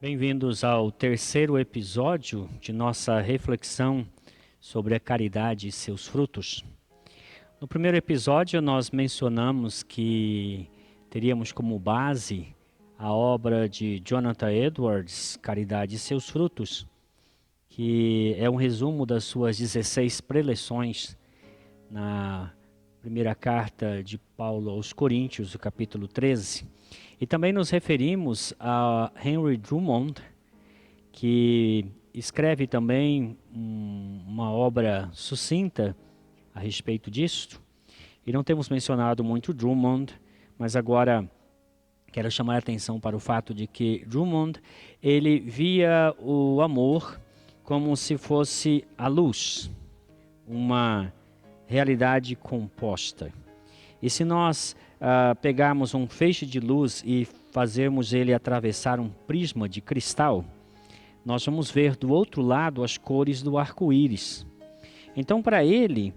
Bem-vindos ao terceiro episódio de nossa reflexão sobre a caridade e seus frutos. No primeiro episódio, nós mencionamos que teríamos como base a obra de Jonathan Edwards, Caridade e seus frutos, que é um resumo das suas 16 preleções na primeira carta de Paulo aos Coríntios, o capítulo 13. E também nos referimos a Henry Drummond, que escreve também uma obra sucinta a respeito disto. E não temos mencionado muito Drummond, mas agora quero chamar a atenção para o fato de que Drummond, ele via o amor como se fosse a luz, uma realidade composta. E se nós pegarmos um feixe de luz e fazermos ele atravessar um prisma de cristal, nós vamos ver do outro lado as cores do arco-íris. Então, para ele,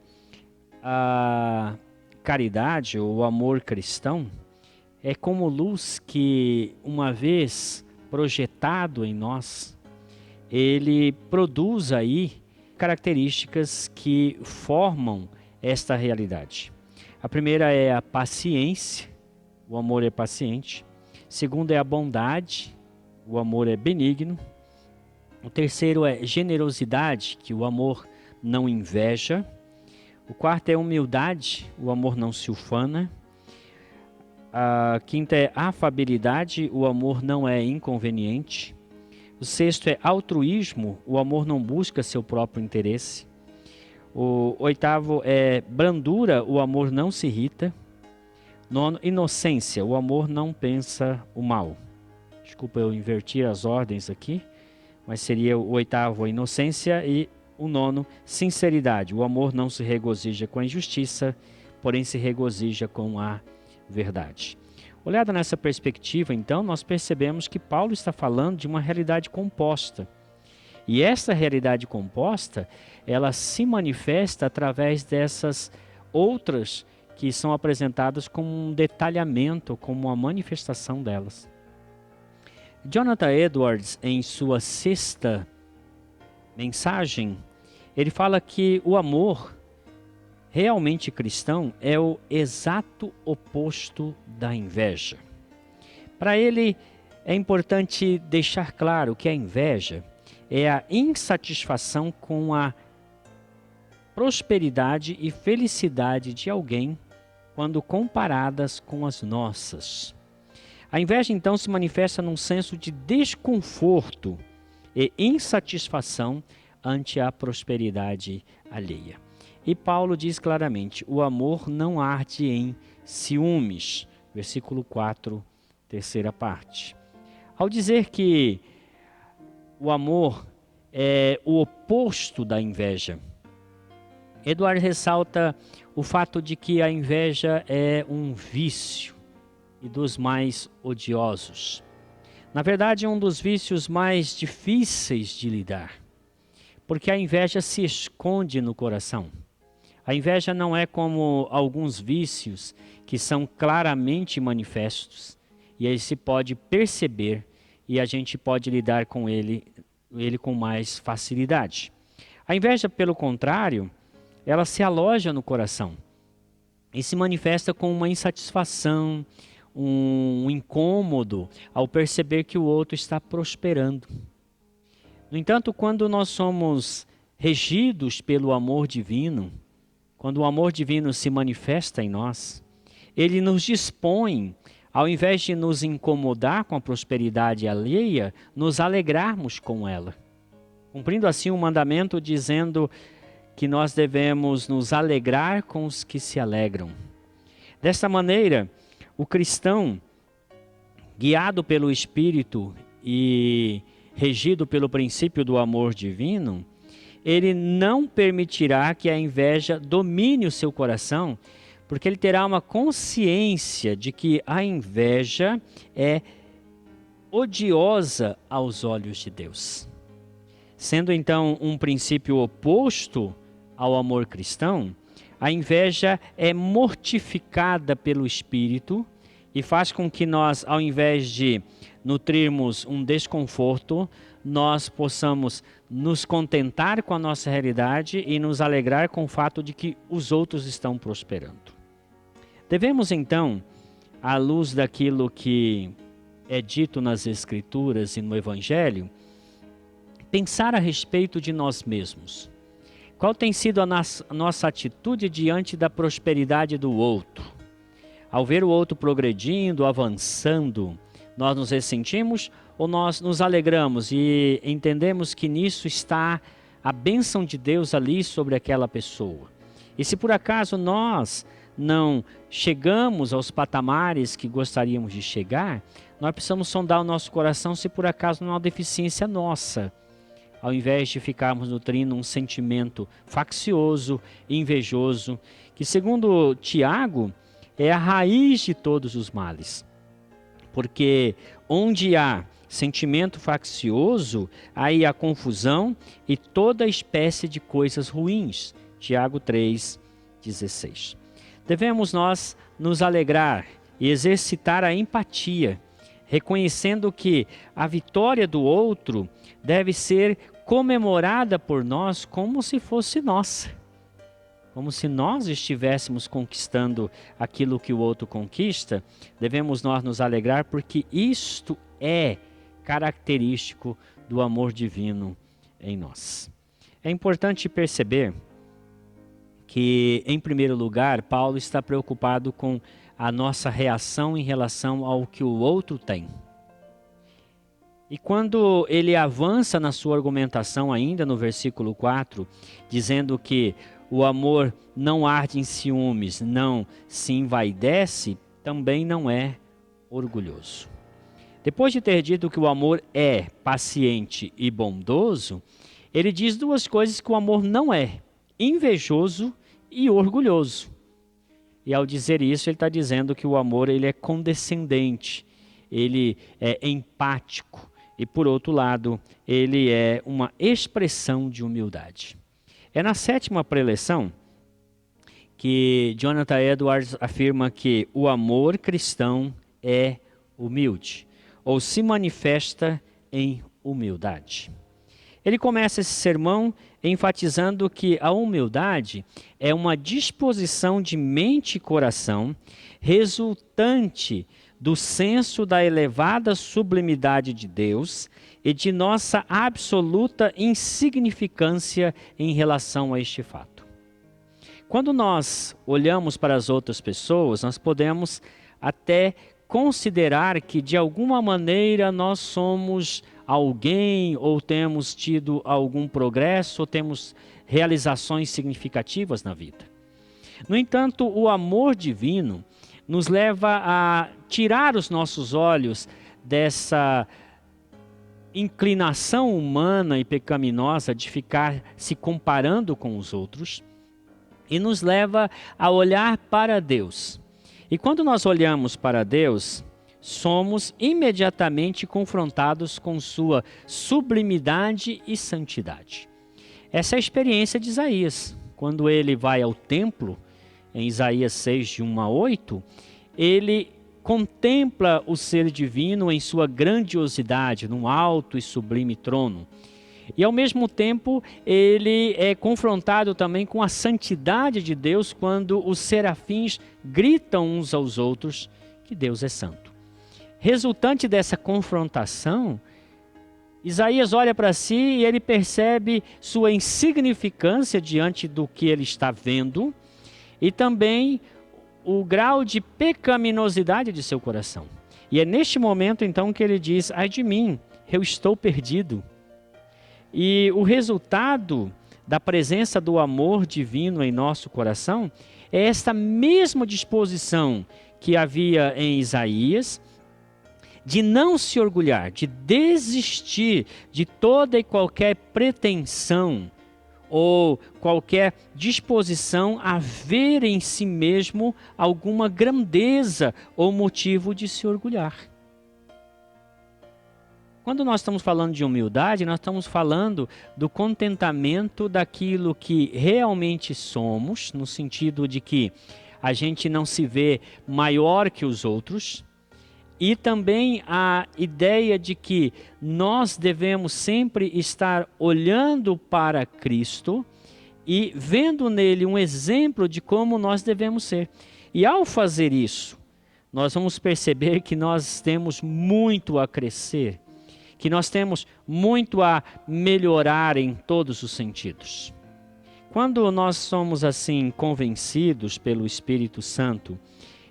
a caridade ou o amor cristão é como luz que, uma vez projetado em nós, ele produz aí características que formam esta realidade. A primeira é a paciência, o amor é paciente. Segundo é a bondade, o amor é benigno. O terceiro é generosidade, que o amor não inveja. O quarto é humildade, o amor não se ufana. A quinta é afabilidade, o amor não é inconveniente. O sexto é altruísmo, o amor não busca seu próprio interesse. O oitavo é brandura, o amor não se irrita. Nono, inocência, o amor não pensa o mal. Desculpa eu invertir as ordens aqui, mas seria o oitavo, a inocência, e o nono, sinceridade. O amor não se regozija com a injustiça, porém se regozija com a verdade. Olhada nessa perspectiva, então, nós percebemos que Paulo está falando de uma realidade composta. E essa realidade composta, ela se manifesta através dessas outras que são apresentadas como um detalhamento, como uma manifestação delas. Jonathan Edwards, em sua sexta mensagem, ele fala que o amor realmente cristão é o exato oposto da inveja. Para ele, é importante deixar claro que a inveja é a insatisfação com a prosperidade e felicidade de alguém quando comparadas com as nossas. A inveja, então, se manifesta num senso de desconforto e insatisfação ante a prosperidade alheia. E Paulo diz claramente, o amor não arde em ciúmes. Versículo 4, terceira parte. Ao dizer que o amor é o oposto da inveja, Edward ressalta o fato de que a inveja é um vício e dos mais odiosos. Na verdade, é um dos vícios mais difíceis de lidar, porque a inveja se esconde no coração. A inveja não é como alguns vícios que são claramente manifestos e aí se pode perceber e a gente pode lidar com ele com mais facilidade. A inveja, pelo contrário, ela se aloja no coração e se manifesta com uma insatisfação, um incômodo ao perceber que o outro está prosperando. No entanto, quando nós somos regidos pelo amor divino, quando o amor divino se manifesta em nós, ele nos dispõe, ao invés de nos incomodar com a prosperidade alheia, nos alegrarmos com ela. Cumprindo assim o mandamento dizendo que nós devemos nos alegrar com os que se alegram. Desta maneira, o cristão, guiado pelo Espírito e regido pelo princípio do amor divino, ele não permitirá que a inveja domine o seu coração, porque ele terá uma consciência de que a inveja é odiosa aos olhos de Deus. Sendo então um princípio oposto ao amor cristão, a inveja é mortificada pelo Espírito e faz com que nós, ao invés de nutrirmos um desconforto, nós possamos nos contentar com a nossa realidade e nos alegrar com o fato de que os outros estão prosperando. Devemos então, à luz daquilo que é dito nas Escrituras e no Evangelho, pensar a respeito de nós mesmos. Qual tem sido a nossa atitude diante da prosperidade do outro? Ao ver o outro progredindo, avançando, nós nos ressentimos ou nós nos alegramos e entendemos que nisso está a bênção de Deus ali sobre aquela pessoa? E se por acaso nós não chegamos aos patamares que gostaríamos de chegar, nós precisamos sondar o nosso coração se por acaso não há deficiência nossa, ao invés de ficarmos nutrindo um sentimento faccioso, invejoso, que segundo Tiago é a raiz de todos os males. Porque onde há sentimento faccioso, aí há confusão e toda espécie de coisas ruins. Tiago 3,16. Devemos nós nos alegrar e exercitar a empatia, reconhecendo que a vitória do outro deve ser comemorada por nós como se fosse nossa. Como se nós estivéssemos conquistando aquilo que o outro conquista, devemos nós nos alegrar porque isto é característico do amor divino em nós. É importante perceber que, em primeiro lugar, Paulo está preocupado com a nossa reação em relação ao que o outro tem. E quando ele avança na sua argumentação ainda no versículo 4, dizendo que o amor não arde em ciúmes, não se envaidece, também não é orgulhoso. Depois de ter dito que o amor é paciente e bondoso, ele diz duas coisas que o amor não é: invejoso e orgulhoso. E ao dizer isso, ele está dizendo que o amor ele é condescendente, ele é empático e, por outro lado, ele é uma expressão de humildade. É na sétima preleção que Jonathan Edwards afirma que o amor cristão é humilde, ou se manifesta em humildade. Ele começa esse sermão enfatizando que a humildade é uma disposição de mente e coração resultante do senso da elevada sublimidade de Deus e de nossa absoluta insignificância em relação a este fato. Quando nós olhamos para as outras pessoas, nós podemos até considerar que de alguma maneira nós somos alguém, ou temos tido algum progresso, ou temos realizações significativas na vida. No entanto, o amor divino nos leva a tirar os nossos olhos dessa inclinação humana e pecaminosa de ficar se comparando com os outros e nos leva a olhar para Deus. E quando nós olhamos para Deus, somos imediatamente confrontados com sua sublimidade e santidade. Essa é a experiência de Isaías. Quando ele vai ao templo, em Isaías 6, de 1 a 8, ele contempla o ser divino em sua grandiosidade, num alto e sublime trono. E ao mesmo tempo, ele é confrontado também com a santidade de Deus quando os serafins gritam uns aos outros que Deus é santo. Resultante dessa confrontação, Isaías olha para si e ele percebe sua insignificância diante do que ele está vendo e também o grau de pecaminosidade de seu coração. E é neste momento então que ele diz: ai de mim, eu estou perdido. E o resultado da presença do amor divino em nosso coração é esta mesma disposição que havia em Isaías, de não se orgulhar, de desistir de toda e qualquer pretensão ou qualquer disposição a ver em si mesmo alguma grandeza ou motivo de se orgulhar. Quando nós estamos falando de humildade, nós estamos falando do contentamento daquilo que realmente somos, no sentido de que a gente não se vê maior que os outros, E também a ideia de que nós devemos sempre estar olhando para Cristo e vendo nele um exemplo de como nós devemos ser. E ao fazer isso, nós vamos perceber que nós temos muito a crescer, que nós temos muito a melhorar em todos os sentidos. Quando nós somos assim convencidos pelo Espírito Santo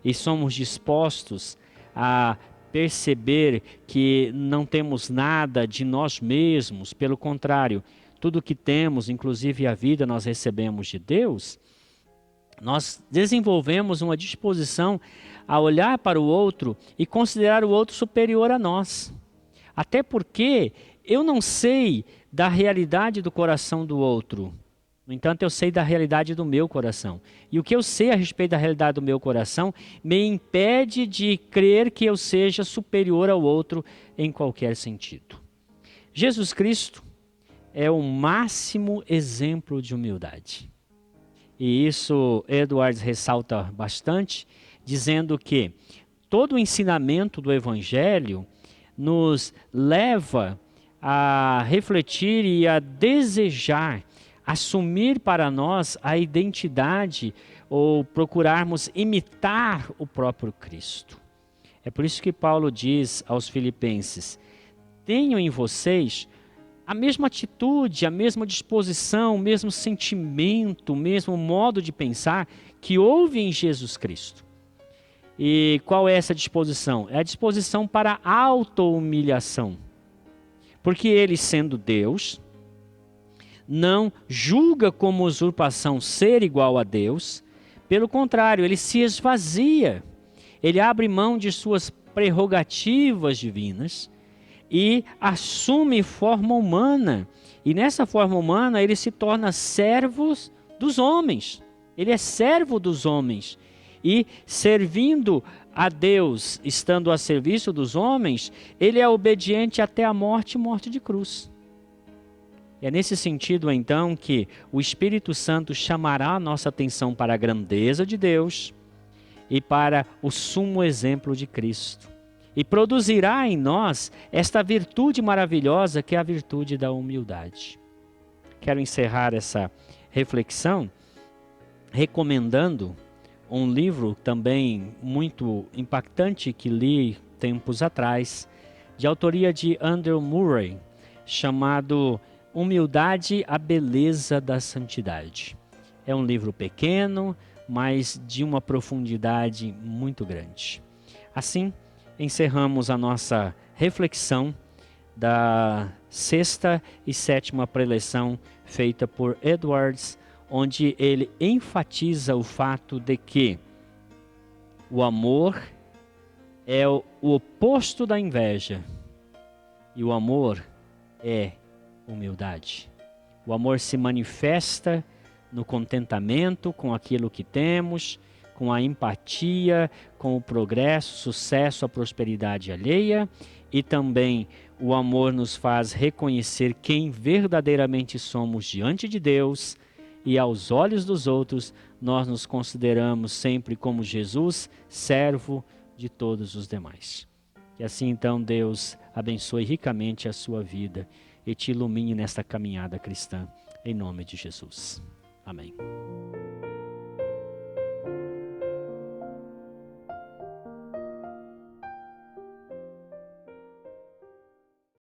e somos dispostos a perceber que não temos nada de nós mesmos, pelo contrário, tudo que temos, inclusive a vida, nós recebemos de Deus, nós desenvolvemos uma disposição a olhar para o outro e considerar o outro superior a nós. Até porque eu não sei da realidade do coração do outro. No entanto, eu sei da realidade do meu coração. E o que eu sei a respeito da realidade do meu coração me impede de crer que eu seja superior ao outro em qualquer sentido. Jesus Cristo é o máximo exemplo de humildade. E isso Edwards ressalta bastante, dizendo que todo o ensinamento do Evangelho nos leva a refletir e a desejar assumir para nós a identidade ou procurarmos imitar o próprio Cristo. É por isso que Paulo diz aos Filipenses: tenham em vocês a mesma atitude, a mesma disposição, o mesmo sentimento, o mesmo modo de pensar que houve em Jesus Cristo. E qual é essa disposição? É a disposição para a auto-humilhação. Porque ele, sendo Deus, não julga como usurpação ser igual a Deus. Pelo contrário, ele se esvazia. Ele abre mão de suas prerrogativas divinas e assume forma humana. E nessa forma humana ele se torna servo dos homens. Ele é servo dos homens. E servindo a Deus, estando a serviço dos homens, ele é obediente até a morte e morte de cruz. É nesse sentido, então, que o Espírito Santo chamará a nossa atenção para a grandeza de Deus e para o sumo exemplo de Cristo. E produzirá em nós esta virtude maravilhosa que é a virtude da humildade. Quero encerrar essa reflexão recomendando um livro também muito impactante que li tempos atrás, de autoria de Andrew Murray, chamado Humildade, a Beleza da Santidade. É um livro pequeno, mas de uma profundidade muito grande. Assim, encerramos a nossa reflexão da 6ª e 7ª preleção feita por Edwards, onde ele enfatiza o fato de que o amor é o oposto da inveja e o amor é humildade. O amor se manifesta no contentamento com aquilo que temos, com a empatia, com o progresso, sucesso, a prosperidade alheia, e também o amor nos faz reconhecer quem verdadeiramente somos diante de Deus, e aos olhos dos outros nós nos consideramos sempre como Jesus, servo de todos os demais. Que assim então Deus abençoe ricamente a sua vida e te ilumine nesta caminhada cristã, em nome de Jesus. Amém.